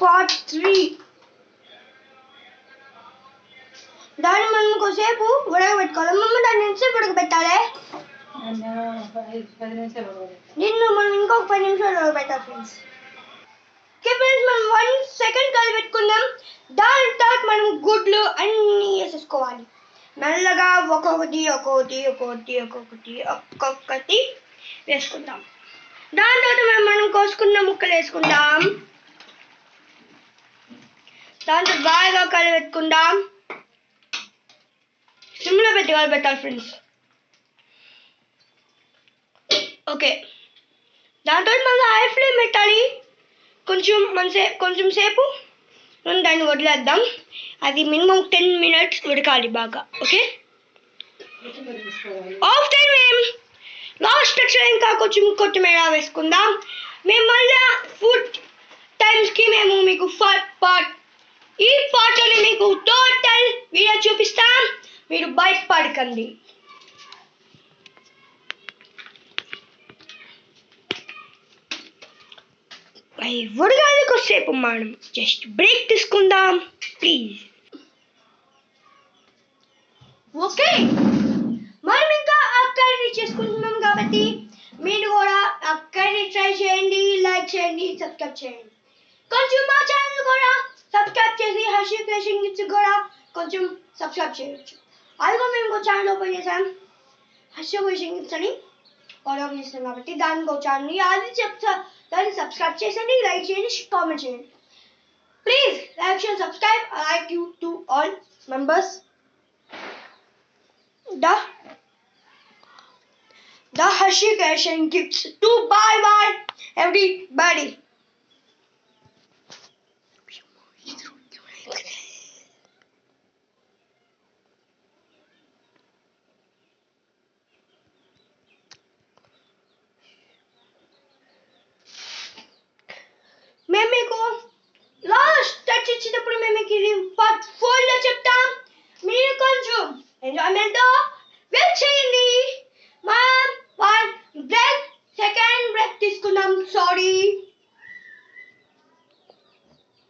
Part 3. దాన్ని మనం కొద్దిసేపు ఉడకబెట్టుకోవాలి. మమ్మ దాన్ని ఎంతసేపు ఉడకబెట్టాలి? నిన్ను మనం ఇంకొక 10 నిమిషాలు ఉడకబెట్టాలి ఫ్రెండ్స్. ఓకే ఫ్రెండ్స్, మనం 1 సెకండ్ కలిపెట్టుకుందాం. దాని తర్వాత మనం గుడ్లు అన్నీ వేసేసుకోవాలి. మెల్లగా ఒక్కొక్కటి వేసుకుందాం. దాని తర్వాత మనం కోసుకున్న ముక్కలు వేసుకుందాం. దాంతో బాగా కలిపెట్టుకుందాం. సిమ్లో పెట్టి కలిపెట్టాలి ఫ్రెండ్స్. ఓకే, దాంతో మళ్ళీ హై ఫ్లేమ్ పెట్టాలి. కొంచెం సేపు దాన్ని వదిలేద్దాం. అది మినిమం 10 minutes ఉడకాలి బాగా. ఓకే, ఆఫ్ టైం లాస్ట్ టచ్లో ఇంకా కొంచెం కొత్తిమీర వేసుకుందాం. మేము మళ్ళీ ఫుడ్ టైమ్స్కి మేము మీకు ఈ పార్ట్లోనే మీకు టోటల్ వీడియో చూపిస్తాం. మీరు భయపడకండి. ఉడకాలి కొద్దిసేపు. మనం జస్ట్ బ్రేక్ తీసుకుందాం ప్లీజ్. ఓకే, మనం ఇంకా ఆ కర్రీ చేసుకుంటున్నాం కాబట్టి మీరు కూడా ఆ కర్రీ ట్రై చేయండి, లైక్ చేయండి, సబ్స్క్రైబ్ చేయండి. కొంచెం మా ఛానల్ కూడా సబ్స్క్రైబ్ చేసి హర్షి క్రియేషన్ గిఫ్ట్స్ కూడా కొంచెం సబ్స్క్రైబ్ చేయవచ్చు. అదిగో మేము ఇంకో ఛానల్ ఓపెన్ చేసాం, హర్షి క్రియేషన్ గిఫ్ట్స్ అని ఓపెన్ చేస్తాం కాబట్టి దానికి ఛానల్ని దాన్ని సబ్స్క్రైబ్ చేయండి, లైక్ చేయండి, కామెంట్ చేయండి. Please like and subscribe. I like you to all members. The Hershey Creation Gifts to bye everybody. మేము మీకు లాస్ట్ టచ్ ఇచ్చినప్పుడు మేము మీకు ఇది పార్ట్ 4లో చెప్తాం. మీరు కొంచెం ఎంజాయ్మెంట్తో వెయిట్ చేయండి. మనం 1 సెకండ్ బ్రేక్ తీసుకుందాం. సారీ.